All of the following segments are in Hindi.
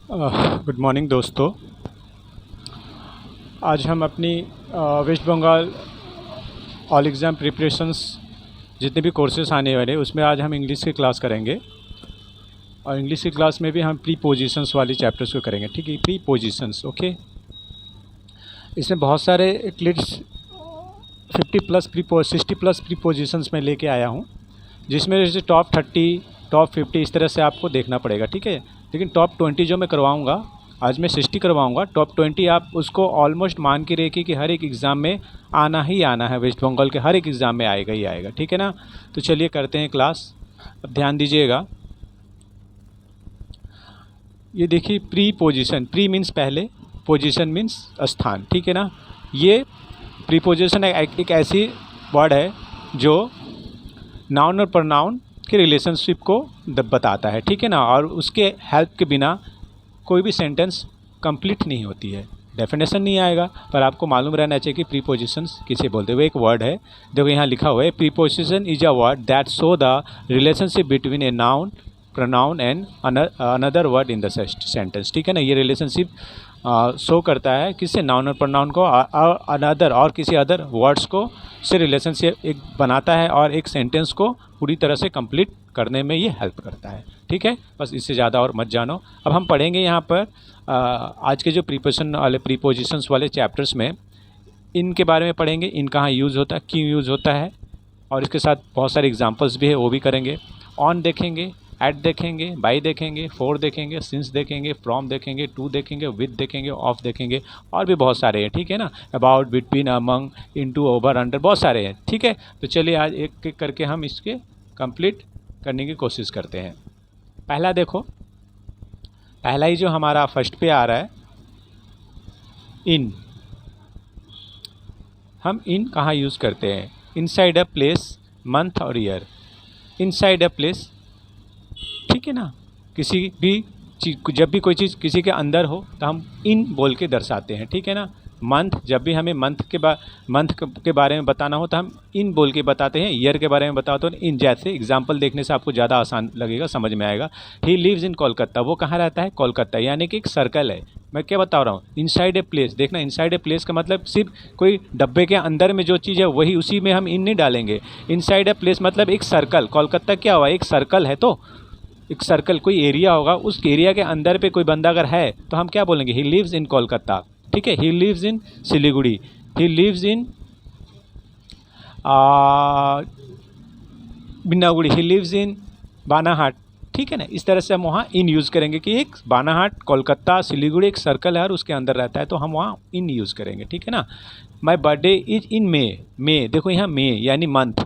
गुड मॉर्निंग दोस्तों। आज हम अपनी West Bengal all exam preparations जितने भी कोर्सेस आने वाले उसमें आज हम इंग्लिश की क्लास करेंगे। और इंग्लिश की क्लास में भी हम प्री पोजीशंस वाली चैप्टर्स को करेंगे। ठीक है, प्री पोजीशंस। ओके, इसमें बहुत सारे एटलीस्ट 60 प्लस प्री पोजीशंस में लेके आया हूँ, जिसमें जैसे टॉप 30 टॉप 50 इस तरह से आपको देखना पड़ेगा। ठीक है, लेकिन टॉप 20 जो मैं करवाऊँगा, आज मैं 60 करवाऊँगा। टॉप 20 आप उसको ऑलमोस्ट मान के रखिए कि हर एक एग्ज़ाम में आना ही आना है। वेस्ट बंगाल के हर एक एग्ज़ाम में आएगा ही आएगा। ठीक है ना, तो चलिए करते हैं क्लास। अब ध्यान दीजिएगा, ये देखिए प्री पोजीशन। प्री मीन्स पहले, पोजीशन मीन्स स्थान। ठीक है ना, ये प्री पोजीशन एक ऐसी वर्ड है जो नाउन और प्रोनाउन के रिलेशनशिप को बताता है। ठीक है ना, और उसके हेल्प के बिना कोई भी सेंटेंस कंप्लीट नहीं होती है। डेफिनेशन नहीं आएगा, पर आपको मालूम रहना चाहिए कि प्रीपोजिशंस किसे बोलते हैं। वो एक वर्ड है, देखो यहाँ लिखा हुआ है, preposition is a word that show the relationship between a noun pronoun and another word in the sentence. ठीक है ना, ये रिलेशनशिप शो करता है किससे, नाउन और प्रोनाउन को अनदर और किसी अदर वर्ड्स को से रिलेशनशिप एक बनाता है और एक सेंटेंस को पूरी तरह से कंप्लीट करने में ये हेल्प करता है। ठीक है, बस इससे ज़्यादा और मत जानो। अब हम पढ़ेंगे यहाँ पर आज के जो प्रीपोजिशंस वाले चैप्टर्स में इनके बारे में पढ़ेंगे। इन कहाँ यूज़ होता है, क्यों यूज़ होता है, और इसके साथ बहुत सारे एग्जांपल्स भी है, वो भी करेंगे। ऑन देखेंगे, एट देखेंगे, बाई देखेंगे, फॉर देखेंगे, सिंस देखेंगे, फ्रॉम देखेंगे, टू देखेंगे, विद देखेंगे, ऑफ देखेंगे, और भी बहुत सारे हैं। ठीक है ना, about, between, among, into, over, under, बहुत सारे हैं। ठीक है, तो चलिए आज एक एक करके हम इसके कंप्लीट करने की कोशिश करते हैं। पहला देखो, पहला ही जो हमारा फर्स्ट पे आ रहा है, इन। हम इन कहाँ यूज़ करते हैं, इनसाइड अ प्लेस, मंथ और ईयर। इनसाइड अ प्लेस, ठीक है ना, किसी भी चीज़, जब भी कोई चीज़ किसी के अंदर हो तो हम इन बोल के दर्शाते हैं। ठीक है ना, मंथ, जब भी हमें मंथ के बारे में बताना हो तो हम इन बोल के बताते हैं। ईयर के बारे में बताते हो इन। जैसे एग्जांपल देखने से आपको ज़्यादा आसान लगेगा, समझ में आएगा। ही लिव्स इन कोलकाता, वो कहाँ रहता है, कोलकाता, यानी कि एक सर्कल है। मैं क्या बता रहा हूँ, इनसाइड ए प्लेस। देखना, इनसाइड ए प्लेस का मतलब सिर्फ कोई डब्बे के अंदर में जो चीज़ है वही, उसी में हम इन नहीं डालेंगे। इनसाइड ए प्लेस मतलब एक सर्कल। कोलकाता क्या हुआ, एक सर्कल है, तो एक सर्कल, कोई एरिया होगा, उस एरिया के अंदर पे कोई बंदा अगर है तो हम क्या बोलेंगे, ही लिव्स इन कोलकाता। ठीक है, he lives in Siliguri, he lives in Binnaguri, he lives in Banarhat. ठीक है ना, इस तरह से हम वहाँ इन यूज़ करेंगे कि एक बानाहाट, कोलकाता, सिलीगुड़ी एक सर्कल है और उसके अंदर रहता है, तो हम वहाँ इन यूज़ करेंगे। ठीक है ना, माई बर्थडे इज इन मे। मे, देखो यहाँ मे यानी मंथ,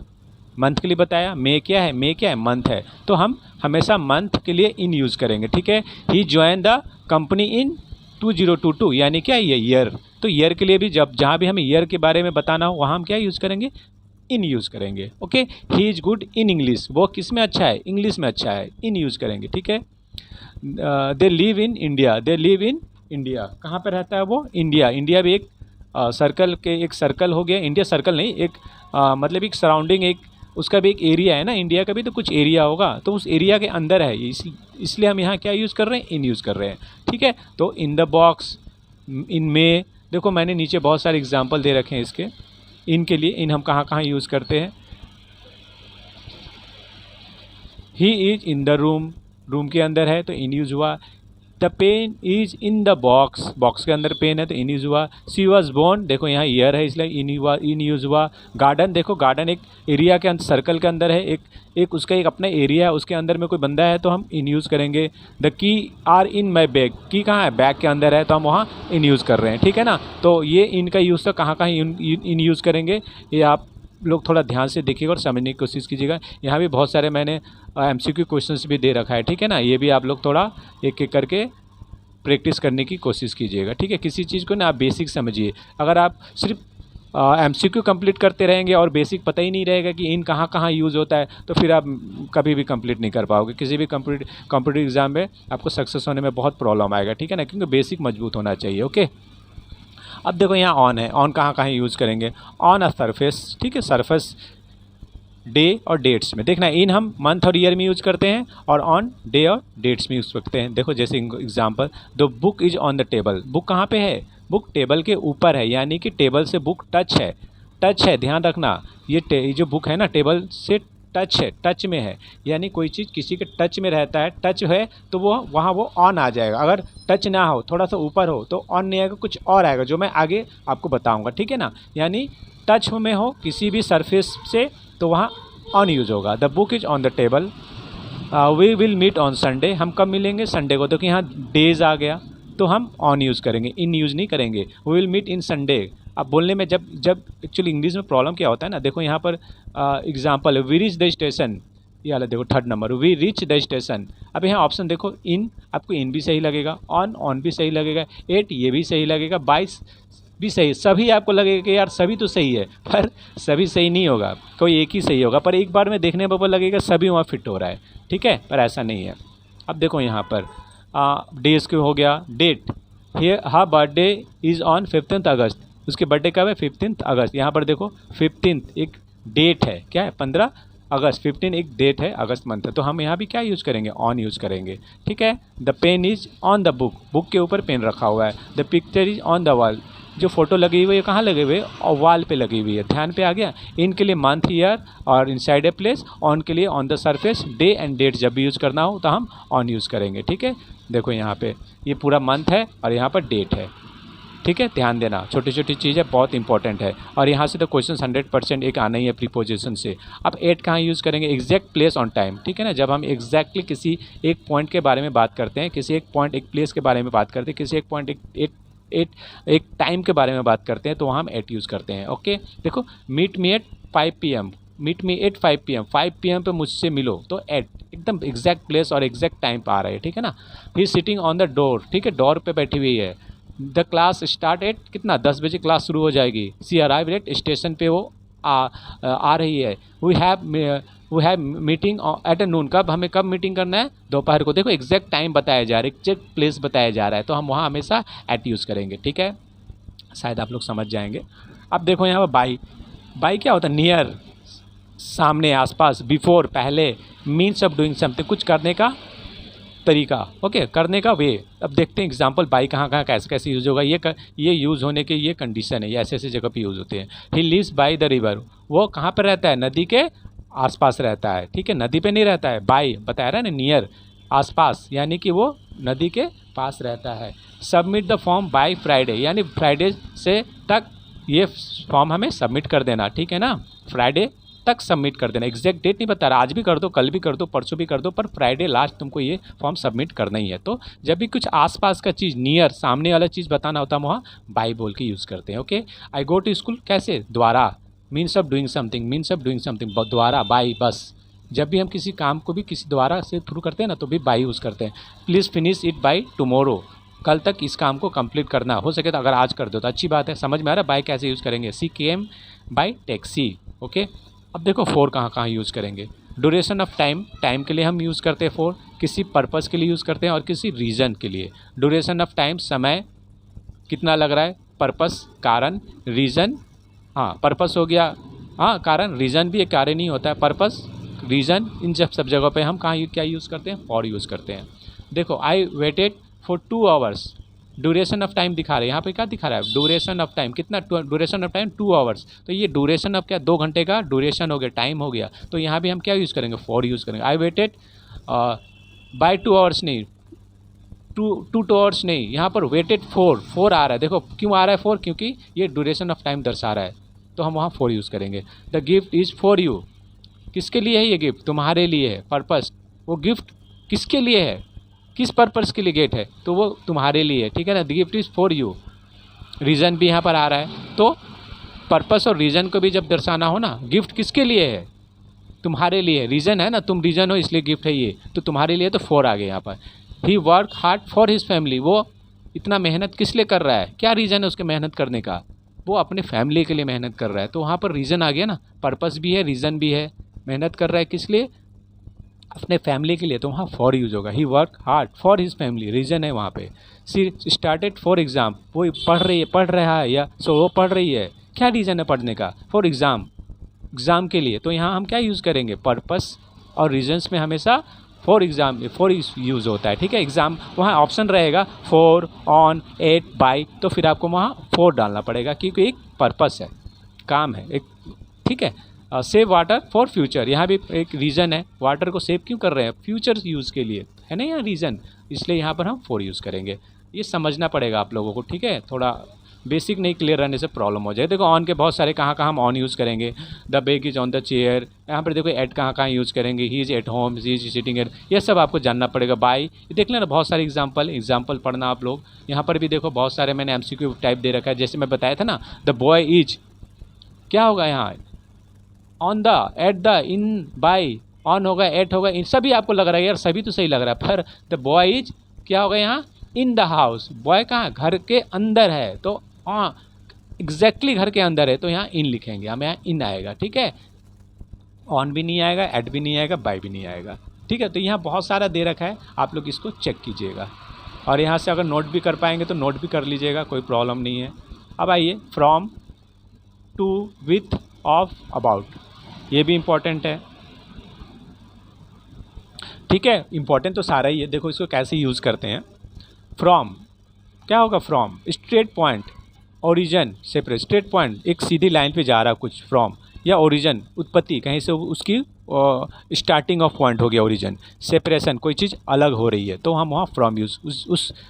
मंथ के लिए बताया। मे क्या है, मे क्या है, मंथ है, तो हम हमेशा मंथ के लिए इन यूज़ करेंगे। ठीक है, ही ज्वाइन द कंपनी इन 2022, यानी क्या, ये ईयर। तो ईयर के लिए भी जब जहाँ भी हमें ईयर के बारे में बताना हो वहाँ हम क्या यूज़ करेंगे, इन यूज़ करेंगे। Okay, he is good in English, वो किस में अच्छा है, इंग्लिश में अच्छा है, इन यूज़ करेंगे। ठीक है, they live in India, they live in India, कहाँ पर रहता है वो, इंडिया। इंडिया भी एक सर्कल के एक सर्कल हो गया। इंडिया सर्कल नहीं, एक मतलब एक सराउंडिंग, एक उसका भी एक एरिया है ना, इंडिया का भी तो कुछ एरिया होगा, तो उस एरिया के अंदर है, इसलिए हम यहाँ क्या यूज़ कर रहे हैं, इन यूज़ कर रहे हैं। ठीक है, तो इन द बॉक्स, इन में, देखो मैंने नीचे बहुत सारे एग्जांपल दे रखे हैं इसके, इन के लिए। इन हम कहाँ कहाँ यूज़ करते हैं, he is in the room, room के अंदर है तो इन यूज़ हुआ। The pen is in the box, box के अंदर पेन है तो इन यूज़ हुआ। सी वॉज बोर्न, देखो यहाँ ईयर है इसलिए इन यूज़ हुआ। गार्डन, देखो गार्डन एक एरिया के अंदर, सर्कल के अंदर है, एक उसका एक अपना एरिया है, उसके अंदर में कोई बंदा है तो हम इन यूज़ करेंगे। The key are in my bag, key कहाँ है, बैग के अंदर है तो हम वहाँ इन यूज़ कर रहे हैं। ठीक है ना, तो ये इनका यूज़ तो कहाँ कहाँ इन यूज़ करेंगे, ये आप लोग थोड़ा ध्यान से देखिएगा और समझने की कोशिश कीजिएगा। यहाँ भी बहुत सारे मैंने MCQ क्वेश्चंस भी दे रखा है। ठीक है ना, ये भी आप लोग थोड़ा एक एक करके प्रैक्टिस करने की कोशिश कीजिएगा। ठीक है, किसी चीज़ को ना आप बेसिक समझिए। अगर आप सिर्फ MCQ कंप्लीट करते रहेंगे और बेसिक पता ही नहीं रहेगा कि इन कहाँ कहाँ यूज़ होता है, तो फिर आप कभी भी कंप्लीट नहीं कर पाओगे। किसी भी कॉम्पिटिटिव एग्जाम में आपको सक्सेस होने में बहुत प्रॉब्लम आएगा। ठीक है ना, क्योंकि बेसिक मजबूत होना चाहिए। ओके, अब देखो यहाँ ऑन है, ऑन कहाँ कहाँ यूज़ करेंगे, ऑन अ सरफेस। ठीक है, सरफेस डे और डेट्स में। देखना इन हम मंथ और ईयर में यूज़ करते हैं और ऑन डे और डेट्स में यूज़ करते हैं। देखो जैसे example, the book is on the table. Book कहाँ पे है? बुक टेबल के ऊपर है, यानी कि टेबल से बुक टच है। टच है, ध्यान रखना, ये जो बुक है ना टेबल से टच है, टच में है, यानी कोई चीज़ किसी के टच में रहता है, टच है तो वो वहाँ वो ऑन आ जाएगा। अगर टच ना हो, थोड़ा सा ऊपर हो तो ऑन नहीं आएगा, कुछ और आएगा जो मैं आगे आपको बताऊंगा, ठीक है ना। यानी टच में हो किसी भी सरफेस से तो वहाँ ऑन यूज होगा। The book is on the table. We will meet on Sunday. हम कब मिलेंगे? संडे को। देखो यहाँ डेज आ गया तो हम ऑन यूज़ करेंगे, इन यूज़ नहीं करेंगे। We will meet in Sunday. अब बोलने में जब जब एक्चुअली इंग्लिश में प्रॉब्लम क्या होता है ना, देखो यहाँ पर एग्जांपल है, वी रीच द स्टेशन। ये वाला देखो third number, we reach the station. अब यहाँ ऑप्शन देखो, इन आपको इन भी सही लगेगा, ऑन भी सही लगेगा, 8 ये भी सही लगेगा, 22 भी सही। सभी आपको लगेगा कि यार सभी तो सही है, पर सभी सही नहीं होगा, कोई एक ही सही होगा। पर एक बार में देखने पर लगेगा सभी वहाँ फिट हो रहा है, ठीक है, पर ऐसा नहीं है। अब देखो यहाँ पर डेज के हो गया, date, her birthday is on 15 August. उसके बर्थडे कब है? 15 अगस्त। यहाँ पर देखो 15 एक डेट है, क्या है? 15 अगस्त। 15 एक डेट है, अगस्त मंथ है, तो हम यहाँ भी क्या यूज़ करेंगे? ऑन यूज़ करेंगे, ठीक है। The pen is on the book. Book के ऊपर पेन रखा हुआ है। The picture is on the wall. जो फोटो लगी हुई है कहाँ लगे हुए? और वॉल पे लगी हुई है। ध्यान पे आ गया। इन के लिए मंथ, ईयर और इनसाइड ए प्लेस। ऑन के लिए on the surface. Day and date जब भी यूज़ करना हो तो हम ऑन यूज़ करेंगे, ठीक है। देखो यहाँ पे ये पूरा मंथ है और यहाँ पर डेट है, ठीक है। ध्यान देना, छोटी छोटी चीज़ है, बहुत इंपॉर्टेंट है। और यहाँ से तो क्वेश्चन 100% एक आना ही है प्रीपोजिशन से। अब एट कहाँ यूज़ करेंगे? एग्जैक्ट प्लेस ऑन टाइम, ठीक है ना। जब हम एग्जैक्टली किसी एक पॉइंट के बारे में बात करते हैं, किसी एक पॉइंट एक प्लेस के बारे में बात करते हैं, किसी एक पॉइंट एक टाइम के बारे में बात करते हैं, तो वहाँ हम एट यूज़ करते हैं, ओके। देखो meet me at 5 PM, meet me at 5 PM, 5 PM पे मुझसे मिलो, तो एट एकदम एग्जैक्ट प्लेस और एग्जैक्ट टाइम पे आ रहा है, ठीक है ना। ही सिटिंग ऑन द डोर, ठीक है, डोर पे बैठी हुई है। द क्लास स्टार्ट एट कितना? 10 बजे क्लास शुरू हो जाएगी। सी अराइव एट, स्टेशन पे वो आ रही है। We have meeting at noon. कब हमें कब मीटिंग करना है? दोपहर को। देखो एग्जैक्ट टाइम बताया जा रहा है, एग्जैक्ट प्लेस बताया जा रहा है, तो हम वहाँ हमेशा एट यूज़ करेंगे, ठीक है। शायद आप लोग समझ जाएंगे। अब देखो यहाँ पर बाई। बाई क्या होता है? नियर, सामने, आसपास। बिफोर, पहले। मीन्स ऑफ डूइंग समथिंग, कुछ करने का तरीका, ओके, करने का वे। अब देखते हैं एग्जांपल बाई कहाँ कहाँ कैसे कैसे यूज़ होगा। ये यूज़ होने के ये कंडीशन है, ये ऐसे ऐसे जगह पे यूज़ होते हैं। He lives by the river. वो कहाँ पर रहता है? नदी के आसपास रहता है, ठीक है, नदी पे नहीं रहता है। बाई बताया रहा है ना, नियर, आसपास, यानी कि वो नदी के पास रहता है। Submit the form by Friday, यानी फ्राइडे से तक ये फॉर्म हमें सबमिट कर देना, ठीक है ना। फ्राइडे तक सबमिट कर देना। एग्जैक्ट डेट नहीं बता रहा, आज भी कर दो, कल भी कर दो, परसों भी कर दो, पर फ्राइडे लास्ट तुमको ये फॉर्म सबमिट करना ही है। तो जब भी कुछ आसपास का चीज़, नियर, सामने वाला चीज़ बताना होता है, वहाँ बाय बोल के यूज़ करते हैं, okay. I go to school कैसे? द्वारा। Means of doing something, means of doing something, द्वारा, बाय, बस। जब भी हम किसी काम को भी किसी द्वारा से थ्रू करते हैं ना, तो भी बाय यूज़ करते हैं। Please finish it by tomorrow. कल तक इस काम को कंप्लीट करना, हो सके तो अगर आज कर दो तो अच्छी बात है। समझ में आ रहा है बाय कैसे यूज़ करेंगे? सी केम बाय टैक्सी, ओके। अब देखो फोर कहाँ कहाँ यूज़ करेंगे। ड्यूरेशन ऑफ टाइम, टाइम के लिए हम यूज़ करते हैं फोर, किसी पर्पज़ के लिए यूज़ करते हैं और किसी रीज़न के लिए। ड्यूरेशन ऑफ टाइम, समय कितना लग रहा है, पर्पज़, कारण, रीज़न। हाँ पर्पज़ हो गया, हाँ कारण, रीज़न भी एक कारण नहीं होता है, पर्पज़, रीज़न। इन सब जगहों पे हम कहाँ क्या यूज़ करते हैं? फॉर यूज़ करते हैं। देखो I waited for 2 hours, duration of time दिखा रहे हैं, यहाँ पे क्या दिखा रहा है? ड्यूरेशन ऑफ टाइम कितना? ड्यूरेशन ऑफ टाइम 2 आवर्स, तो ये ड्यूरेशन ऑफ क्या? 2 घंटे का ड्यूरेशन हो गया, टाइम हो गया, तो यहाँ भी हम क्या यूज़ करेंगे? फॉर यूज़ करेंगे। आई वेटेड बाय 2 आवर्स नहीं, टू आवर्स नहीं, यहाँ पर वेटेड फोर आ रहा है। देखो क्यों आ रहा है फोर? क्योंकि ये ड्यूरेशन ऑफ टाइम दर्शा रहा है, तो हम वहाँ फॉर यूज़ करेंगे। The gift is for you, किसके लिए है ये गिफ्ट? तुम्हारे लिए है। पर्पस, वो गिफ्ट किसके लिए है? किस पर्पस के लिए गिफ्ट है? तो वो तुम्हारे लिए है, ठीक है ना। The gift is for you. Reason भी यहाँ पर आ रहा है, तो पर्पस और रीज़न को भी जब दर्शाना हो ना, गिफ्ट किसके लिए है? तुम्हारे लिए। रीज़न है ना, तुम रीज़न हो इसलिए गिफ्ट है ये, तो तुम्हारे लिए, तो फोर आ गए यहाँ पर। He work hard for his family, वो इतना मेहनत किस लिए कर रहा है? क्या रीज़न है उसके मेहनत करने का? वो अपने फैमिली के लिए मेहनत कर रहा है, तो वहाँ पर रीज़न आ गया ना, पर्पस भी है, रीज़न भी है। मेहनत कर रहा है किस लिए? अपने फैमिली के लिए, तो वहाँ फॉर यूज होगा। He work hard for his family, reason है वहाँ पे। सी स्टार्टेड फॉर एग्ज़ाम, वो पढ़ रहा है, या सो वो पढ़ रही है, क्या रीज़न है पढ़ने का? फॉर एग्ज़ाम, एग्ज़ाम के लिए, तो यहाँ हम क्या यूज़ करेंगे, पर्पस और रीजन्स में हमेशा फॉर एग्ज़ाम फॉर यूज़ होता है, ठीक है। एग्ज़ाम वहाँ ऑप्शन रहेगा फॉर, ऑन, एट, बाय, तो फिर आपको वहाँ फॉर डालना पड़ेगा क्योंकि एक पर्पस है, काम है एक, ठीक है। सेव वाटर फॉर फ्यूचर, यहाँ भी एक रीज़न है, वाटर को सेव क्यों कर रहे हैं, फ्यूचर यूज़ के लिए है ना यहाँ रीज़न, इसलिए यहाँ पर हम फॉर यूज़ करेंगे। ये समझना पड़ेगा आप लोगों को, ठीक है। थोड़ा बेसिक नहीं क्लियर रहने से प्रॉब्लम हो जाए। देखो ऑन के बहुत सारे कहाँ हम ऑन यूज़ करेंगे, the bag is on the chair, यहाँ पर देखो एट कहाँ यूज़ करेंगे, he is at home, he is sitting at, ये सब आपको जानना पड़ेगा। बाय देख लेना बहुत सारे एग्जाम्पल पढ़ना आप लोग। यहाँ पर भी देखो बहुत सारे मैंने MCQ टाइप दे रखा है, जैसे मैं बताया था ना, द बॉय इज क्या होगा यहाँ, on the, at the, in, by, on होगा, एट होगा, इन, सभी आपको लग रहा है यार सभी तो सही लग रहा है, पर द बॉय इज क्या होगा यहाँ, इन द हाउस, बॉय कहाँ, घर के अंदर है, तो हाँ एग्जैक्टली घर के अंदर है, तो यहाँ इन लिखेंगे, हमें यहाँ इन आएगा, ठीक है। ऑन भी नहीं आएगा, एट भी नहीं आएगा, बाय भी नहीं आएगा, ठीक है। तो यहाँ बहुत सारा दे रखा है, आप लोग इसको चेक कीजिएगा और यहाँ से अगर नोट भी कर पाएंगे तो नोट भी कर लीजिएगा, कोई प्रॉब्लम नहीं है। अब आइए from, to, with, of, about, ये भी इम्पॉर्टेंट है, ठीक है। इम्पॉर्टेंट तो सारा ही है, देखो इसको कैसे यूज़ करते हैं। फ्रॉम क्या होगा, from straight point, origin separate, straight point एक सीधी लाइन पे जा रहा कुछ, फ्रॉम, या ओरिजिन उत्पत्ति कहीं से उसकी स्टार्टिंग ऑफ पॉइंट हो गया ओरिजिन, सेपरेशन कोई चीज़ अलग हो रही है, तो हम वहाँ फ्रॉम यूज़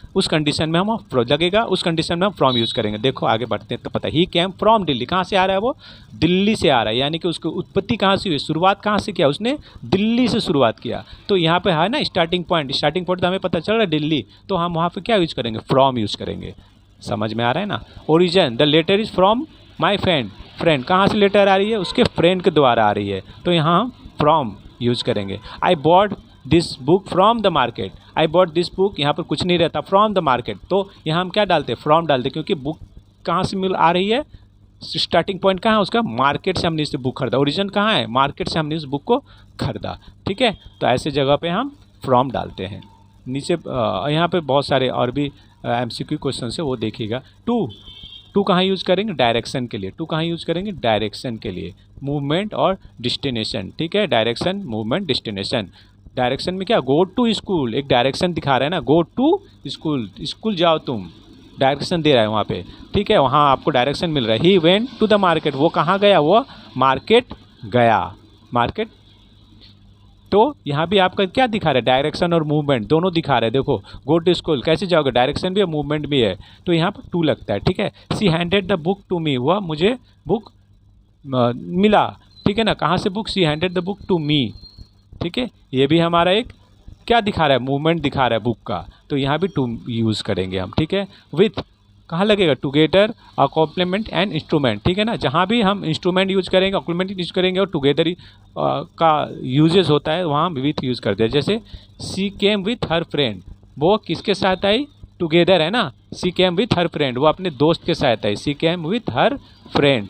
उस कंडीशन में हम लगेगा, उस कंडीशन में हम फ्रॉम यूज़ करेंगे। देखो आगे बढ़ते हैं तो पता है, ही केम फ्रॉम दिल्ली, कहाँ से आ रहा है वो, दिल्ली से आ रहा है, यानी कि उसकी उत्पत्ति कहाँ से हुई, शुरुआत कहाँ से किया उसने, दिल्ली से शुरुआत किया, तो यहाँ पे है ना स्टार्टिंग पॉइंट तो हमें पता चल रहा है दिल्ली, तो हम वहाँ पर क्या यूज़ करेंगे, फ्रॉम यूज़ करेंगे। समझ में आ रहा है ना। Origin, the letter is from my friend कहाँ से लेटर आ रही है, उसके फ्रेंड के द्वारा आ रही है, तो यहाँ हम फ्रॉम यूज़ करेंगे। I bought this book from the market, I bought this book, यहाँ पर कुछ नहीं रहता, फ्रॉम द मार्केट, तो यहाँ हम क्या डालते हैं, फ्रॉम डालते, क्योंकि बुक कहाँ से मिल आ रही है, स्टार्टिंग पॉइंट कहाँ है उसका, मार्केट से हमने इस बुक खरीदा, ओरिजिन कहाँ है, मार्केट से हमने इस बुक को खरीदा, ठीक है। तो ऐसे जगह पे हम फ्रॉम डालते हैं। नीचे यहाँ पे बहुत सारे और भी MCQ क्वेश्चन है, वो देखिएगा। टू कहाँ यूज़ करेंगे, डायरेक्शन के लिए, टू कहाँ यूज़ करेंगे, डायरेक्शन के लिए, मूवमेंट और डेस्टिनेशन, ठीक है। Direction, movement, destination. डायरेक्शन में क्या, गो टू स्कूल, एक डायरेक्शन दिखा रहा है ना, गो टू स्कूल, स्कूल जाओ तुम, डायरेक्शन दे रहा है वहाँ पे, ठीक है, वहाँ आपको डायरेक्शन मिल रहा है। He went to the market, वो कहाँ गया, वो मार्केट गया, मार्केट। तो यहाँ भी आपका क्या दिखा रहा है, डायरेक्शन और मूवमेंट दोनों दिखा रहे हैं। देखो गो टू स्कूल कैसे जाओगे, डायरेक्शन भी है मूवमेंट भी है, तो यहाँ पर टू लगता है, ठीक है। She handed the book to me, वह मुझे बुक मिला, ठीक है ना, कहाँ से book, she handed the book to me, ठीक है। ये भी हमारा एक क्या दिखा रहा है, मूवमेंट दिखा रहा है बुक का, तो यहाँ भी टू यूज़ करेंगे हम, ठीक है। विथ कहाँ लगेगा, टुगेदर, कॉम्प्लीमेंट एंड इंस्ट्रूमेंट, ठीक है ना, जहाँ भी हम इंस्ट्रूमेंट यूज़ करेंगे, कॉम्प्लीमेंट यूज़ करेंगे और टुगेदर का यूजेस होता है वहाँ विथ यूज़ करते हैं। जैसे सी केम विथ हर फ्रेंड, वो किसके साथ आई, टुगेदर है ना, सी केम विथ हर फ्रेंड, वो अपने दोस्त के साथ आई, she came with her friend.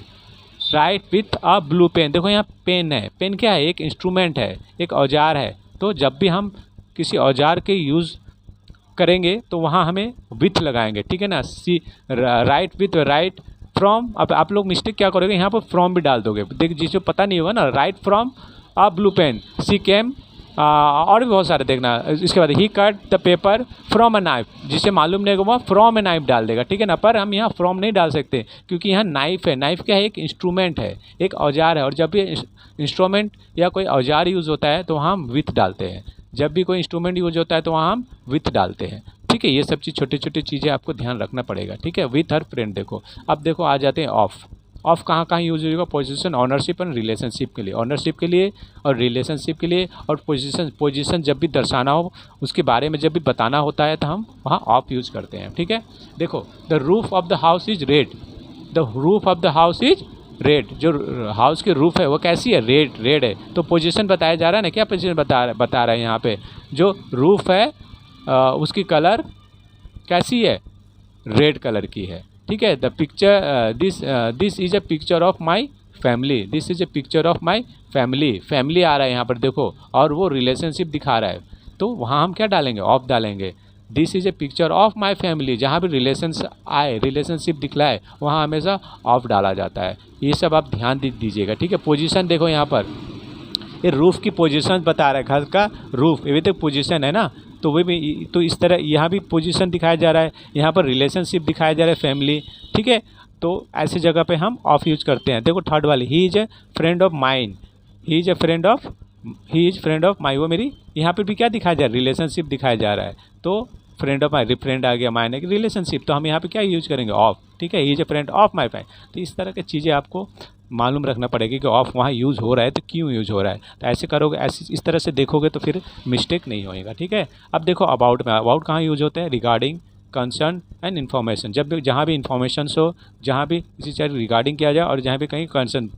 Write with a blue pen, देखो यहाँ पेन है, पेन क्या है, एक इंस्ट्रूमेंट है, एक औजार है, तो जब भी हम किसी औजार के यूज़ करेंगे तो वहाँ हमें विथ लगाएंगे, ठीक है ना। सी राइट विथ, राइट फ्रॉम, अब आप लोग मिस्टेक क्या करोगे, यहाँ पर फ्रॉम भी डाल दोगे, देख जिसको पता नहीं होगा ना, write from a blue pen, she came, और भी बहुत सारे देखना। इसके बाद he cut the paper from a knife, जिसे मालूम नहीं होगा वह फ्रॉम अ नाइफ डाल देगा, ठीक है ना, पर हम यहाँ फ्रॉम नहीं डाल सकते क्योंकि यहाँ नाइफ है, नाइफ क्या है, एक इंस्ट्रूमेंट है, एक औजार है, और जब भी इंस्ट्रूमेंट या कोई औजार यूज़ होता है तो वहाँ हम विथ डालते हैं, जब भी कोई इंस्ट्रूमेंट यूज होता है तो वहाँ हम विथ डालते हैं, ठीक है। ये सब चीज़ छोटी छोटी चीज़ें आपको ध्यान रखना पड़ेगा, ठीक है। विथ हर फ्रेंड, देखो अब देखो आ जाते हैं ऑफ, ऑफ कहाँ यूज होगा, पोजीशन, ऑनरशिप एंड रिलेशनशिप के लिए, ऑनरशिप के लिए और रिलेशनशिप के लिए, और पोजीशन जब भी दर्शाना हो, उसके बारे में जब भी बताना होता है तो हम वहाँ ऑफ यूज़ करते हैं, ठीक है। देखो the roof of the house is red, the roof of the house is red, जो हाउस की रूफ है वो कैसी है, रेड है, तो पोजीशन बताया जा रहा है ना, क्या पोजीशन बता रहा है यहाँ पे, जो रूफ है उसकी कलर कैसी है, रेड कलर की है, ठीक है। The picture this is a picture of my family, this is a picture of my family आ रहा है यहाँ पर देखो, और वो रिलेशनशिप दिखा रहा है, तो वहाँ हम क्या डालेंगे, ऑफ डालेंगे। This is a picture of my family, जहाँ भी रिलेशंस आए, रिलेशनशिप दिखलाए, वहाँ हमेशा ऑफ डाला जाता है। ये सब आप ध्यान दीजिएगा, ठीक है। पोजीशन देखो यहाँ पर, ये रूफ़ की पोजीशन बता रहा है, घर का रूफ़, ये भी तो पोजीशन है ना, तो वो भी तो इस तरह यहाँ भी पोजीशन दिखाया जा रहा है, यहाँ पर रिलेशनशिप दिखाया जा रहा है, फैमिली, ठीक है। तो ऐसी जगह पे हम ऑफ यूज करते हैं। देखो थर्ड वाली, he is a friend of mine, he is friend of my, वो मेरी, यहाँ पे भी क्या दिखाया जा रहा है, रिलेशनशिप दिखाया जा रहा है। तो फ्रेंड ऑफ माई, फ्रेंड आ गया, माइन है रिलेशनशिप, तो हम यहाँ पे क्या यूज करेंगे, ऑफ, ठीक है। He is a friend of my friend. तो इस तरह की चीज़ें आपको मालूम रखना पड़ेगी कि ऑफ वहाँ यूज़ हो रहा है तो क्यों यूज़ हो रहा है। तो ऐसे करोगे, ऐसे इस तरह से देखोगे तो फिर मिस्टेक नहीं होएगा, ठीक है। अब देखो अबाउट में, अबाउट कहाँ यूज होते हैं, रिगार्डिंग, कंसर्न एंड इन्फॉर्मेशन। जब भी जहाँ भी इन्फॉर्मेशन हो, जहाँ भी किसी चीज़ रिगार्डिंग किया जाए और जहाँ भी कहीं कंसर्न,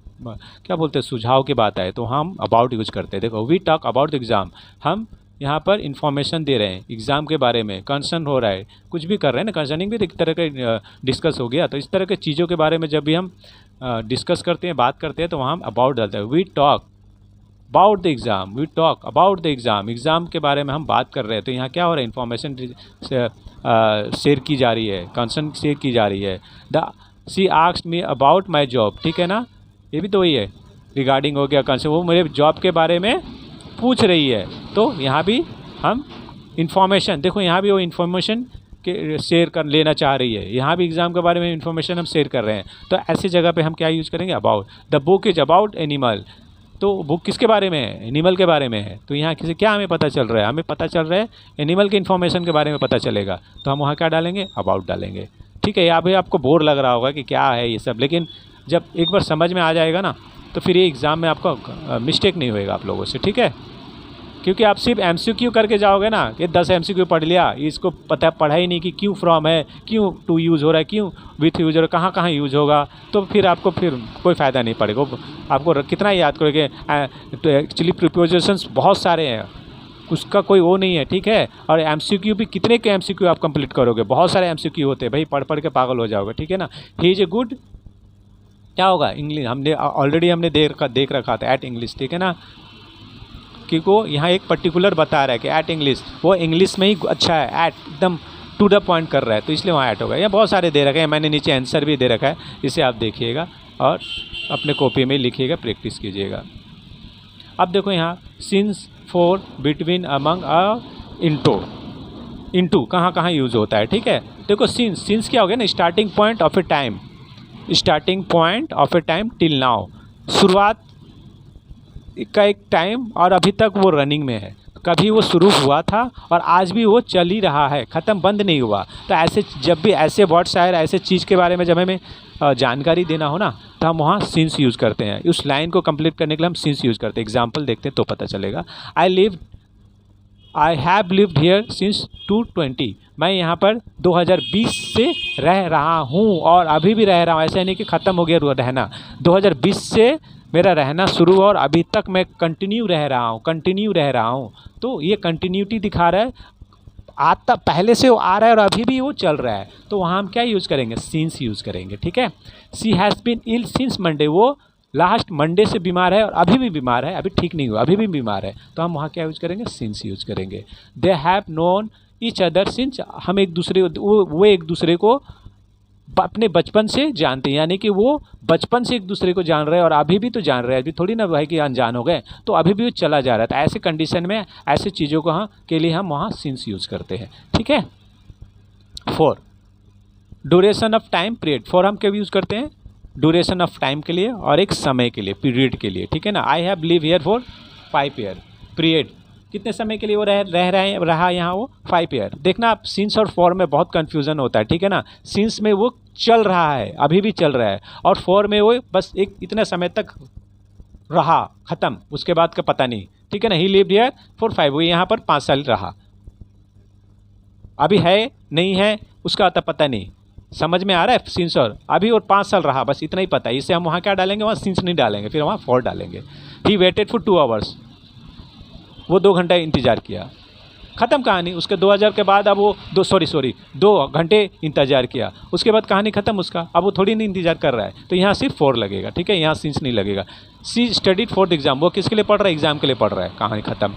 क्या बोलते हैं, सुझाव की बात आए, तो हम अबाउट यूज करते हैं। देखो we talk about the exam, हम यहाँ पर इन्फॉर्मेशन दे रहे हैं एग्ज़ाम के बारे में, कंसर्न हो रहा है, कुछ भी कर रहे हैं ना, कंसर्निंग भी एक तरह का डिस्कस हो गया। तो इस तरह की चीज़ों के बारे में जब भी हम डिस्कस करते हैं, बात करते हैं, तो वहाँ हम अबाउट डालते हैं। We talk about the exam, we talk about the exam, exam के बारे में हम बात कर रहे हैं। तो यहाँ क्या हो रहा है, इन्फॉर्मेशन शेयर की जा रही है, कंसर्न शेयर की जा रही है। She asked me about my job, ठीक है ना, ये भी तो वही है, रिगार्डिंग हो गया, कंसर्न, वो मेरे जॉब के बारे में पूछ रही है। तो यहाँ भी हम इन्फॉर्मेशन, देखो यहाँ भी वो इन्फॉर्मेशन के शेयर कर लेना चाह रही है, यहाँ भी एग्ज़ाम के बारे में इन्फॉर्मेशन हम शेयर कर रहे हैं। तो ऐसी जगह पे हम क्या यूज़ करेंगे, about. The book is about animal, तो बुक किसके बारे में है, एनिमल के बारे में है। तो यहाँ किसी क्या हमें पता चल रहा है, हमें पता चल रहा है एनिमल के इन्फॉर्मेशन के बारे में पता चलेगा, तो हम वहाँ क्या डालेंगे, अबाउट डालेंगे, ठीक है। यहाँ पे आपको बोर लग रहा होगा कि क्या है ये सब, लेकिन जब एक बार समझ में आ जाएगा ना, तो फिर ये एग्ज़ाम में आपका मिस्टेक नहीं होएगा आप लोगों से, ठीक है। क्योंकि आप सिर्फ एमसीक्यू करके जाओगे ना, ये 10 एमसीक्यू पढ़ लिया, इसको पढ़ा ही नहीं कि क्यों फ्रॉम है, क्यों टू यूज़ हो रहा है, क्यों विथ यूज़ हो रहा है, कहाँ कहाँ यूज़ होगा, तो फिर आपको फिर कोई फ़ायदा नहीं पड़ेगा। आपको कितना याद करोगे, तो एक्चुअली प्रीपोजिशंस बहुत सारे हैं, उसका कोई वो नहीं है, ठीक है। और एमसीक्यू भी कितने के एमसीक्यू आप कंप्लीट करोगे, बहुत सारे एमसीक्यू होते हैं भाई, पढ़ पढ़ के पागल हो जाओगे, ठीक है ना। ही इज़ ए गुड, क्या होगा, इंग्लिश हमने ऑलरेडी हमने देख रखा था, एट इंग्लिश, ठीक है ना। क्योंकि वो यहाँ एक पर्टिकुलर बता रहा है कि एट इंग्लिश, वो इंग्लिश में ही अच्छा है, एट एकदम टू द पॉइंट कर रहा है, तो इसलिए वहाँ ऐड होगा। या बहुत सारे दे रखे हैं, मैंने नीचे आंसर भी दे रखा है, इसे आप देखिएगा और अपने कॉपी में लिखिएगा, प्रैक्टिस कीजिएगा। अब देखो यहाँ since, for, between, among, into कहाँ कहाँ यूज़ होता है, ठीक है। देखो सिंस क्या हो गया ना, starting point of A time, starting point of A time till now, शुरुआत का एक टाइम और अभी तक वो रनिंग में है, कभी वो शुरू हुआ था और आज भी वो चल ही रहा है, ख़त्म, बंद नहीं हुआ। तो ऐसे जब भी ऐसे वर्ड्स आए, ऐसे चीज़ के बारे में जब हमें जानकारी देना हो ना, तो हम वहाँ सिंस यूज़ करते हैं। उस लाइन को कंप्लीट करने के लिए हम सिंस यूज़ करते हैं। एग्जाम्पल देखते हैं तो पता चलेगा। I have lived here since 2020, मैं यहाँ पर 2020 से रह रहा हूँ और अभी भी रह रहा हूँ, ऐसा नहीं कि ख़त्म हो गया रहना। 2020 से मेरा रहना शुरू और अभी तक मैं कंटिन्यू रह रहा हूँ। तो ये कंटिन्यूटी दिखा रहा है, आता पहले से वो आ रहा है और अभी भी वो चल रहा है। तो वहाँ हम क्या यूज़ करेंगे, सिंस यूज़ करेंगे, ठीक है। She has been ill since Monday, वो लास्ट मंडे से बीमार है और अभी भी बीमार है, अभी ठीक नहीं हुआ, अभी भी बीमार है। तो हम वहाँ क्या यूज़ करेंगे, सिंस यूज़ करेंगे। They have known each other since, हम एक दूसरे वो एक दूसरे को अपने बचपन से जानते हैं, यानी कि वो बचपन से एक दूसरे को जान रहे हैं और अभी भी तो जान रहे हैं, अभी थोड़ी ना भाई कि अनजान हो गए, तो अभी भी वो चला जा रहा है। तो ऐसे कंडीशन में ऐसे चीज़ों को के लिए हम वहाँ सिंस यूज़ करते हैं, ठीक है। For, duration of time, period, for हम क्या यूज़ करते हैं, ड्यूरेशन ऑफ टाइम के लिए और एक समय के लिए, पीरियड के लिए, ठीक है ना। I have live here for 5 year, period कितने समय के लिए वो रहा यहाँ वो 5 ईयर। देखना आप सिंस और फॉर में बहुत कन्फ्यूज़न होता है, ठीक है ना। सिंस में वो चल रहा है, अभी भी चल रहा है, और फॉर में वो बस एक इतना समय तक रहा, ख़त्म, उसके बाद का पता नहीं, ठीक है ना। ही लिव्ड हियर फॉर 5, वो यहाँ पर 5 साल रहा, अभी है नहीं है उसका आता पता नहीं, समझ में आ रहा है। सिंस और अभी और 5 साल रहा, बस इतना ही पता है। इससे हम वहाँ क्या डालेंगे, वहाँ सिंस नहीं डालेंगे, फिर वहाँ फॉर डालेंगे। ही वेटेड फॉर 2 आवर्स, वो 2 घंटा इंतज़ार किया, ख़त्म कहानी। उसके 2000 के बाद अब वो 2 घंटे इंतज़ार किया, उसके बाद कहानी ख़त्म उसका, अब वो थोड़ी नहीं इंतज़ार कर रहा है, तो यहाँ सिर्फ फॉर लगेगा, ठीक है, यहाँ सिंस नहीं लगेगा। सी स्टडीड फॉर द एग्ज़ाम, वो किसके लिए पढ़ रहा है, एग्ज़ाम के लिए पढ़ रहा है, कहानी ख़त्म,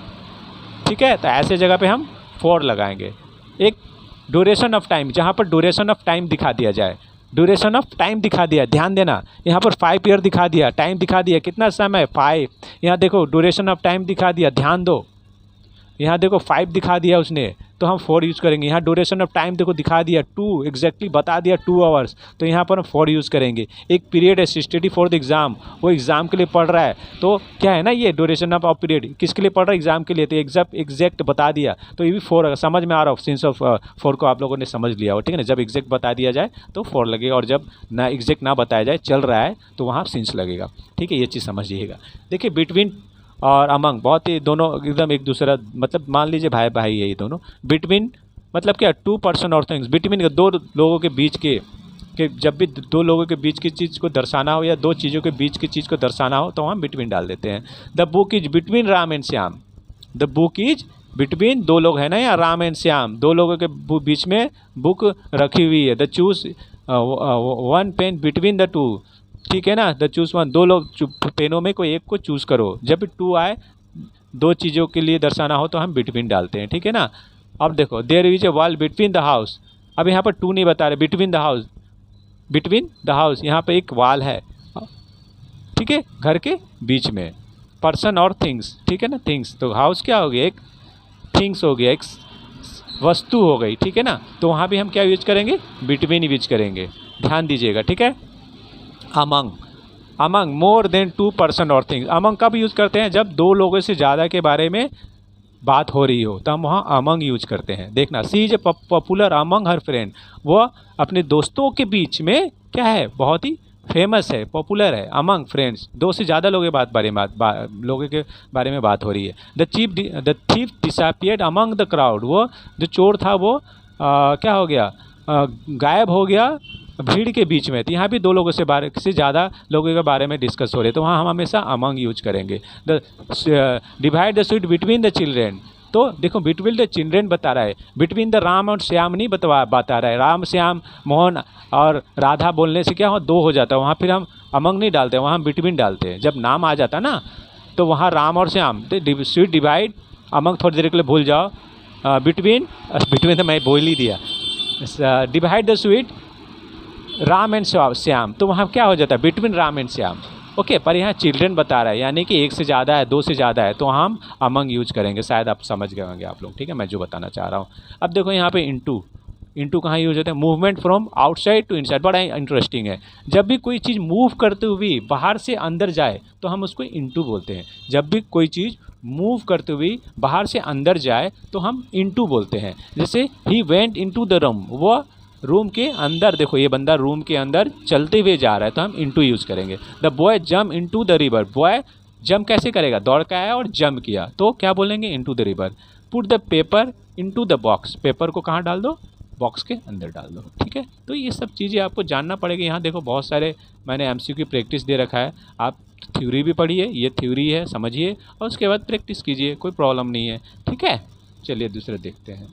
ठीक है। तो ऐसे जगह पे हम फॉर लगाएंगे। एक ड्यूरेशन ऑफ टाइम, जहाँ पर ड्यूरेशन ऑफ टाइम दिखा दिया जाए, ड्यूरेशन ऑफ टाइम दिखा दिया, ध्यान देना, यहाँ पर 5 ईयर दिखा दिया, टाइम दिखा दिया, कितना समय 5, यहाँ देखो ड्यूरेशन ऑफ टाइम दिखा दिया, ध्यान दो, यहाँ देखो 5 दिखा दिया उसने, तो हम 4 यूज़ करेंगे। यहाँ ड्यूरेशन ऑफ टाइम देखो दिखा दिया 2, एग्जैक्टली बता दिया 2 आवर्स, तो यहाँ पर हम 4 यूज़ करेंगे। एक पीरियड है स्टडी फॉर द एग्ज़ाम, वो एग्ज़ाम के लिए पढ़ रहा है, तो क्या है ना, ये ड्यूरेशन ऑफ पीरियड किसके लिए पढ़ रहा है, एग्ज़ाम के लिए, तो एग्जैक्ट बता दिया, तो ये भी 4 समझ में आ रहा हो, सेंस ऑफ 4 को आप लोगों ने समझ लिया हो, ठीक है ना। जब एग्जैक्ट बता दिया जाए तो 4 लगेगा, और जब ना एग्जैक्ट ना बताया जाए, चल रहा है, तो वहाँ सिंस लगेगा, ठीक है। ये चीज़ समझिएगा। देखिए बिटवीन और अमंग बहुत ही दोनों एकदम एक दूसरा, मतलब मान लीजिए भाई भाई है ये दोनों। बिटवीन मतलब क्या, 2 पर्सन और थिंग्स, बिटवीन दो लोगों के बीच के जब भी 2 लोगों के बीच की चीज़ को दर्शाना हो या 2 चीज़ों के बीच की चीज़ को दर्शाना हो, तो हम बिटवीन डाल देते हैं। The book is between Ram and Shyam, the book is between, 2 लोग हैं ना यहाँ, राम एंड श्याम, 2 लोगों के बीच में बुक रखी हुई है। The choose 1 pen between the 2, ठीक है ना, द चूज 1, 2 लोग पेनों में कोई एक को चूज़ करो। जब भी 2 आए, 2 चीज़ों के लिए दर्शाना हो, तो हम बिटवीन डालते हैं, ठीक है ना। अब देखो there is a wall between the house, अब यहाँ पर 2 नहीं बता रहे, between the house, between the house, यहाँ पे एक वॉल है, ठीक है, घर के बीच में। पर्सन और थिंग्स, ठीक है ना, थिंग्स, तो हाउस क्या हो गया, एक थिंग्स हो गया, एक वस्तु हो गई, ठीक है ना। तो वहाँ भी हम क्या यूज करेंगे, बिटवीन यूज करेंगे, ध्यान दीजिएगा, ठीक है। Among, among more than 2 person और थिंग्स, अमंग कब यूज़ करते हैं, जब 2 लोगों से ज़्यादा के बारे में बात हो रही हो, तो हम वहाँ अमंग यूज करते हैं। देखना, she is popular among her friend, वो अपने दोस्तों के बीच में क्या है, बहुत ही फेमस है, पॉपुलर है। अमंग फ्रेंड्स, 2 से ज़्यादा लोगों के लोगों के बारे में बात हो रही है। The thief disappeared among the crowd, वो जो चोर था वो क्या हो गया, गायब हो गया भीड़ के बीच में। तो यहाँ भी 2 लोगों से ज़्यादा लोगों के बारे में डिस्कस हो रहे, तो वहाँ हम हमेशा अमंग यूज करेंगे। The divide the sweet between the children, तो देखो बिटवीन द चिल्ड्रेन बता रहा है, बिटवीन द राम और श्याम नहीं बता रहा है। राम श्याम मोहन और राधा बोलने से क्या हो, 2 हो जाता है, वहाँ फिर हम अमंग नहीं डालते, वहाँ हम बिटवीन डालते हैं। जब नाम आ जाता ना, तो वहाँ राम और श्याम, तो स्वीट डिवाइड अमंग थोड़ी देर के लिए भूल जाओ, बिटवीन तो मैं बोल ही दिया, divide the sweet Ram and Shyam, तो वहाँ क्या हो जाता है, between Ram and Shyam, okay. पर यहाँ चिल्ड्रेन बता रहा है, यानी कि 1 से ज़्यादा है, 2 से ज़्यादा है, तो हम अमंग यूज करेंगे। शायद आप समझ गए होंगे आप लोग, ठीक है, मैं जो बताना चाह रहा हूँ। अब देखो यहाँ पे इंटू कहाँ यूज होता है, movement from outside to inside, बड़ा इंटरेस्टिंग है। जब भी कोई चीज़ मूव करते हुए बाहर से अंदर जाए, तो हम उसको इंटू बोलते हैं। जब भी कोई चीज़ मूव करते हुए बाहर से अंदर जाए, तो हम इंटू बोलते हैं। जैसे he went into the room, वो रूम के अंदर, देखो ये बंदा रूम के अंदर चलते हुए जा रहा है, तो हम इनटू यूज़ करेंगे। The boy jump into the river, boy jump कैसे करेगा, दौड़ का है और जंप किया, तो क्या बोलेंगे, into the river. Put the paper into the box, paper को कहाँ डाल दो, बॉक्स के अंदर डाल दो, ठीक है। तो ये सब चीज़ें आपको जानना पड़ेगी। यहाँ देखो बहुत सारे मैंने MCQ की प्रैक्टिस दे रखा है, आप थ्योरी भी पढ़िए, ये थ्योरी है समझिए, और उसके बाद प्रैक्टिस कीजिए, कोई प्रॉब्लम नहीं है, ठीक है। चलिए दूसरे देखते हैं।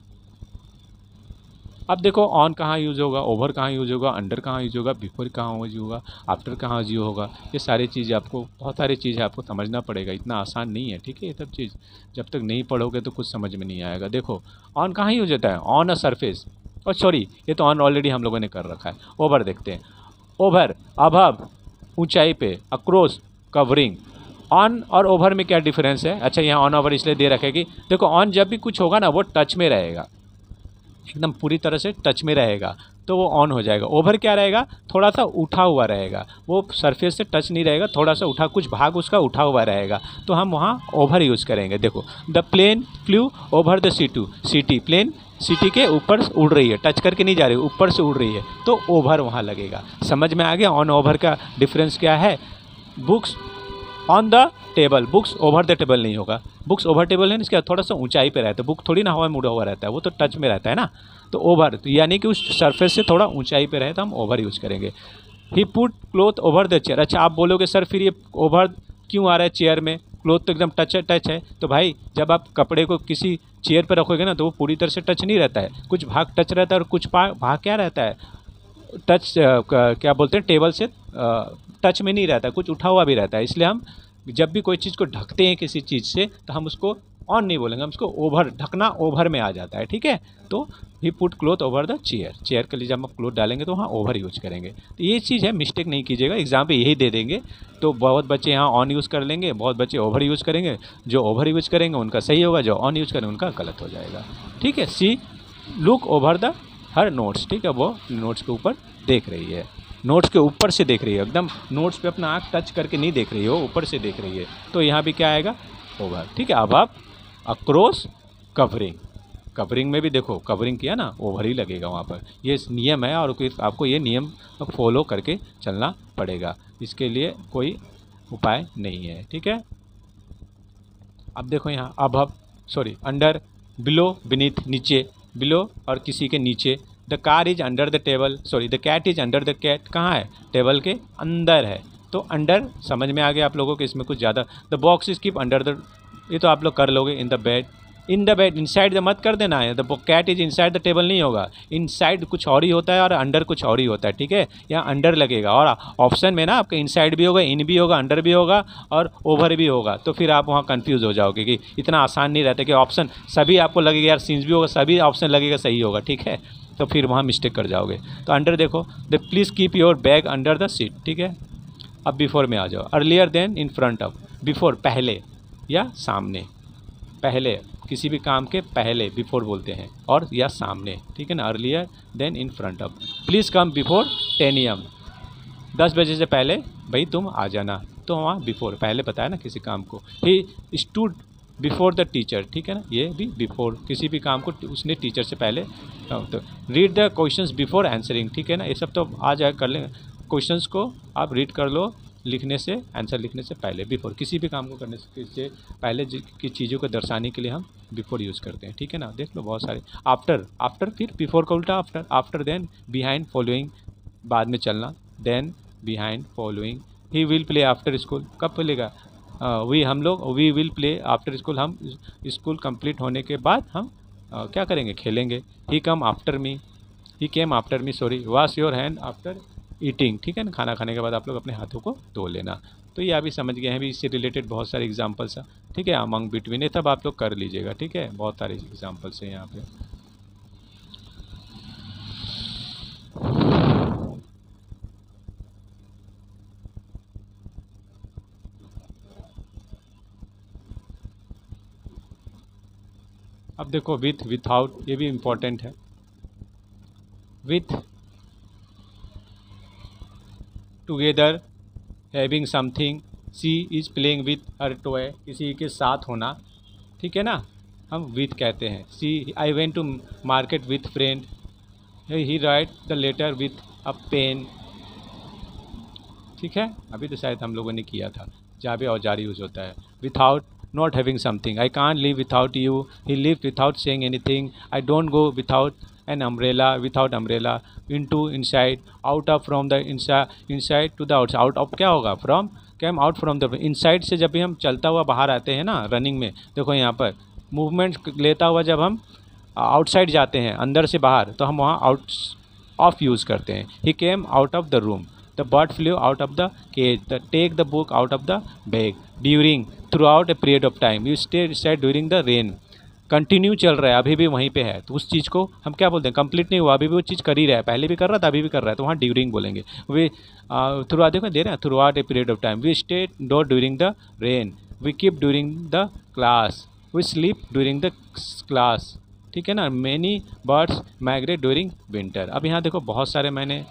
अब देखो ऑन कहाँ यूज़ होगा, ओवर कहाँ यूज़ होगा, अंडर कहाँ यूज़ होगा, बिफोर कहाँ यूज़ होगा, आफ्टर कहाँ यूज़ होगा, ये सारी चीज़ें आपको, बहुत सारी चीज़ें आपको समझना पड़ेगा, इतना आसान नहीं है, ठीक है। ये सब चीज़ जब तक नहीं पढ़ोगे तो कुछ समझ में नहीं आएगा। देखो ऑन कहाँ यूज होता है, ऑन अ सरफेस, और सॉरी ये तो ऑन ऑलरेडी हम लोगों ने कर रखा है। ओवर देखते हैं, ओवर अभव, ऊंचाई पे, अक्रॉस कवरिंग। ऑन और ओवर में क्या डिफरेंस है, अच्छा यहाँ ऑन ओवर इसलिए दे रखेगी, देखो ऑन जब भी कुछ होगा ना, वो टच में रहेगा, एकदम पूरी तरह से टच में रहेगा, तो वो ऑन हो जाएगा। ओवर क्या रहेगा, थोड़ा सा उठा हुआ रहेगा, वो सरफेस से टच नहीं रहेगा, थोड़ा सा उठा, कुछ भाग उसका उठा हुआ रहेगा, तो हम वहाँ ओवर यूज़ करेंगे। देखो the plane flew over the city, plane city के ऊपर उड़ रही है, टच करके नहीं जा रही, ऊपर से उड़ रही है, तो ओवर वहाँ लगेगा। समझ में आ गया ऑन ओवर का डिफरेंस क्या है। Books on the table, books over the table नहीं होगा, बुक्स ओवर टेबल है ना, इसका थोड़ा सा ऊंचाई पे रहता है, बुक थोड़ी ना हवा में उड़ा हुआ रहता है, वो तो टच में रहता है ना, तो ओवर, तो यानी कि उस सरफेस से थोड़ा ऊंचाई पे रहे, तो हम ओवर यूज़ करेंगे। He put cloth over the chair, अच्छा आप बोलोगे सर फिर ये ओवर क्यों आ रहा है चेयर में, क्लोथ तो एकदम टच है, तो भाई जब आप कपड़े को किसी चेयर पर रखोगे ना, तो वो पूरी तरह से टच नहीं रहता है, कुछ भाग टच रहता है और कुछ भाग क्या रहता है, टच क्या बोलते हैं, टेबल से टच में नहीं रहता, कुछ उठा हुआ भी रहता है। इसलिए हम जब भी कोई चीज़ को ढकते हैं किसी चीज़ से, तो हम उसको ऑन नहीं बोलेंगे, हम उसको ओवर, ढकना ओवर में आ जाता है, ठीक है। तो he put cloth over the chair, chair के लिए जब आप क्लोथ डालेंगे तो वहाँ ओवर यूज करेंगे। तो ये चीज़ है, मिस्टेक नहीं कीजिएगा, एग्जाम पे यही दे देंगे। तो बहुत बच्चे यहाँ ऑन यूज़ कर लेंगे, बहुत बच्चे ओवर यूज़ करेंगे। जो ओवर यूज करेंगे उनका सही होगा, जो ऑन यूज करेंगे उनका गलत हो जाएगा। ठीक है, she look over the her notes, ठीक है, वो नोट्स के ऊपर देख रही है, नोट्स के ऊपर से देख रही है, एकदम नोट्स पे अपना आँख टच करके नहीं देख रही हो, ऊपर से देख रही है। तो यहाँ भी क्या आएगा, ओवर। ठीक है, अब आप अक्रॉस कवरिंग, कवरिंग में भी देखो कवरिंग किया ना, ओवर ही लगेगा वहाँ पर। ये नियम है और आपको ये नियम फॉलो करके चलना पड़ेगा, इसके लिए कोई उपाय नहीं है। ठीक है, अब देखो यहाँ अब सॉरी, अंडर, बिलो, बीनीथ, नीचे, बिलो और किसी के नीचे। The car is under the table, sorry the cat is under the cat, कहाँ है, टेबल के अंदर है। तो अंडर समझ में आ गया आप लोगों को, इसमें कुछ ज़्यादा। The box is keep under the, ये तो आप लोग कर लोगे। In the bed, in the bed, inside the मत कर देना है, the cat is inside the table नहीं होगा, इनसाइड कुछ और ही होता है और अंडर कुछ और ही होता है। ठीक है, यहाँ अंडर लगेगा और ऑप्शन में ना आपका इनसाइड भी होगा, इन भी होगा, अंडर भी होगा और ओवर भी होगा। तो फिर आप वहाँ कंफ्यूज हो जाओगे कि इतना आसान नहीं रहता कि ऑप्शन सभी आपको लगेगा यार सीन्स भी होगा, सभी ऑप्शन लगेगा सही होगा। ठीक है, तो फिर वहाँ मिस्टेक कर जाओगे। तो अंडर देखो, the please keep your bag under the seat. ठीक है, अब बिफोर में आ जाओ। Earlier than, in front of, before पहले या सामने, पहले किसी भी काम के पहले बिफोर बोलते हैं, और या सामने। ठीक है ना, earlier than, in front of. Please come before 10 AM, 10 बजे से पहले भाई तुम आ जाना। तो वहाँ बिफोर पहले बताया ना किसी काम को। He stood before the teacher, ठीक है ना, ये भी बिफोर, किसी भी काम को उसने टीचर से पहले। तो read the questions before answering, ठीक है ना, ये सब तो आ जाए कर लेंगे। क्वेश्चंस को आप रीड कर लो लिखने से, आंसर लिखने से पहले, बिफोर, किसी भी काम को करने से पहले की चीज़ों को दर्शाने के लिए हम बिफोर यूज़ करते हैं। ठीक है ना, देख लो बहुत सारे। आफ्टर, आफ्टर फिर बिफोर का उल्टा after, after then, behind, following, बाद में चलना, then, behind, following. He will play after school, कब प्लेगा, हम लोग we will play after school, हम स्कूल कंप्लीट होने के बाद हम क्या करेंगे, खेलेंगे। He come after me, he came after me, sorry. Wash your hand after eating, ठीक है ना, खाना खाने के बाद आप लोग अपने हाथों को धो लेना। तो ये अभी समझ गए हैं, भी इससे रिलेटेड बहुत सारे एग्जाम्पल्स हैं। ठीक है, अमंग बिटवीन, ये तब आप लोग कर लीजिएगा। ठीक है, बहुत सारे एग्जाम्पल्स हैं यहाँ पे। अब देखो विथ, विथआउट, ये भी इम्पोर्टेंट है। With, together, having something, she is playing with her toy, किसी के साथ होना। ठीक है ना, हम विथ कहते हैं। See, I went to market with friend, he write the letter with a pen. ठीक है, अभी तो शायद हम लोगों ने किया था, जहाँ पे औजार यूज होता है। Without, not having something, I can't live without you, he live without saying anything, I don't go without an umbrella, without umbrella. Into, inside, out of, from the, inside to the out, out of क्या होगा, from, came out from the, inside से जब भी हम चलता हुआ बाहर आते हैं ना रनिंग में, देखो यहाँ पर मूवमेंट लेता हुआ जब हम आउटसाइड जाते हैं, अंदर से बाहर, तो हम वहाँ आउट ऑफ यूज़ करते हैं। He came out of the room, the bird flew out of the cage, the take the book out of the bag. During, throughout a period of time, you stay sad during the rain, continue चल रहा है, अभी भी वहीं पे है, तो उस चीज़ को हम क्या बोलते हैं, कंप्लीट नहीं हुआ, अभी भी वो चीज़ कर ही रहा है, पहले भी कर रहा था अभी भी कर रहा है, तो वहाँ ड्यूरिंग बोलेंगे। वे थ्रू आउट, देखो दे रहे हैं, throughout a period of time, we stay door during the rain, we keep during the class, we sleep during the class. ठीक है ना, many birds migrate during winter. अब यहाँ देखो बहुत सारे मैंने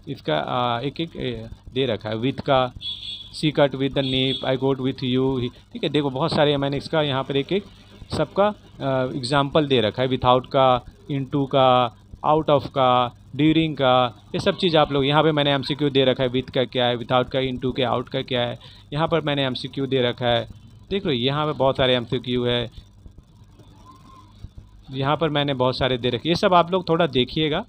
इसका एक एक दे रखा है, विथ का, सी कट विद द नीप, आई गोट विथ यू। ठीक है, देखो बहुत सारे मैंने इसका यहाँ पर एक एक सबका एग्जाम्पल दे रखा है, विथआउट का, इनटू का, आउट ऑफ का, ड्यूरिंग का, ये सब चीज़ आप लोग यहाँ पे मैंने एमसीक्यू दे रखा है, विथ का क्या है, विथआउट का, इनटू के, आउट का क्या है, यहाँ पर मैंने एमसीक्यू दे रखा है। देख लो यहाँ पे बहुत सारे एमसीक्यू है, यहाँ पर मैंने बहुत सारे दे रखे, ये सब आप लोग थोड़ा देखिएगा,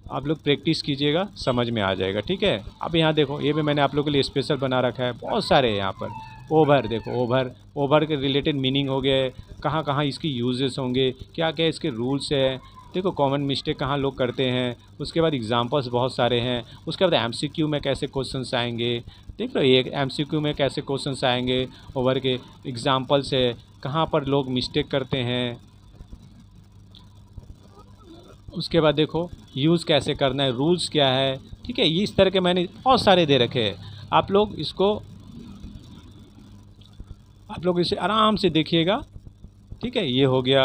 आप लोग प्रैक्टिस कीजिएगा, समझ में आ जाएगा। ठीक है, अब यहाँ देखो ये भी मैंने आप लोगों के लिए स्पेशल बना रखा है, बहुत सारे हैं यहाँ पर। ओवर, देखो ओवर, ओवर के रिलेटेड मीनिंग हो गए, कहाँ कहाँ इसकी यूजेस होंगे, क्या क्या इसके रूल्स है, देखो कॉमन मिस्टेक कहाँ लोग करते हैं, उसके बाद एग्जांपल्स बहुत सारे हैं, उसके बाद एमसीक्यू में कैसे क्वेश्चंस आएंगे, देख लो ये एमसीक्यू में कैसे क्वेश्चंस आएंगे, ओवर के एग्जांपल्स है, कहाँ पर लोग मिस्टेक करते हैं। उसके बाद देखो यूज़ कैसे करना है, रूल्स क्या है, ठीक है। ये इस तरह के मैंने बहुत सारे दे रखे हैं। आप लोग इसे आराम से देखिएगा, ठीक है। ये हो गया।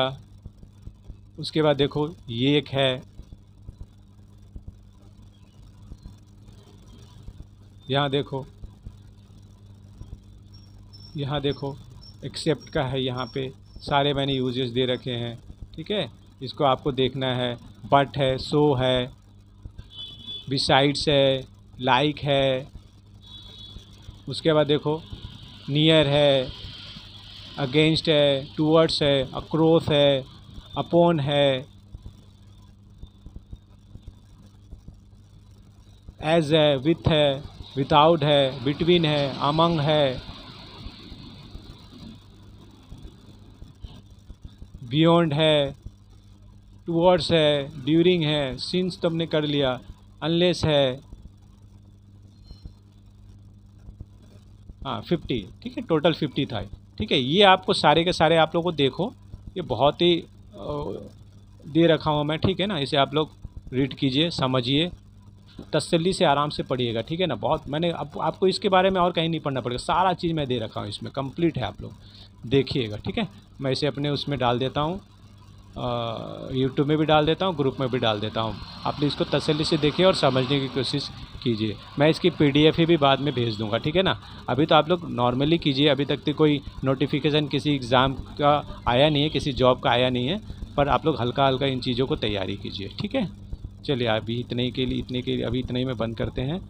उसके बाद देखो ये एक है, यहाँ देखो एक्सेप्ट का है, यहाँ पे सारे मैंने यूजेस दे रखे हैं, ठीक है। इसको आपको देखना है। बट है, सो है, बिसाइड्स है, लाइक है। उसके बाद देखो नियर है, अगेंस्ट है, टूवर्ड्स है, अक्रॉस है, अपॉन है, एज है, विथ है, विदाउट है, बिटवीन है, अमंग है, बियॉन्ड है, टूवर्ड्स है, ड्यूरिंग है, सिंस तो हमने कर लिया, अनलेस है, हाँ 50, ठीक है। टोटल 50 था, ठीक है। ये आपको सारे के सारे आप लोगों को देखो, ये बहुत ही दे रखा हूँ मैं, ठीक है ना। इसे आप लोग रीड कीजिए, समझिए, तसल्ली से आराम से पढ़िएगा, ठीक है ना। बहुत मैंने आपको इसके बारे में और कहीं नहीं पढ़ना पड़ेगा, सारा चीज़ मैं दे रखा हूँ इसमें, कंप्लीट है, आप लोग देखिएगा, ठीक है। मैं इसे अपने उसमें डाल देता हूँ, यूट्यूब में भी डाल देता हूँ, ग्रुप में भी डाल देता हूँ। आप इसको तसल्ली से देखिए और समझने की कोशिश कीजिए। मैं इसकी PDF भी बाद में भेज दूँगा, ठीक है ना। अभी तो आप लोग नॉर्मली कीजिए, अभी तक तो कोई नोटिफिकेशन किसी एग्ज़ाम का आया नहीं है, किसी जॉब का आया नहीं है, पर आप लोग हल्का हल्का इन चीज़ों को तैयारी कीजिए, ठीक है। चलिए अभी इतने के लिए अभी इतने ही में बंद करते हैं।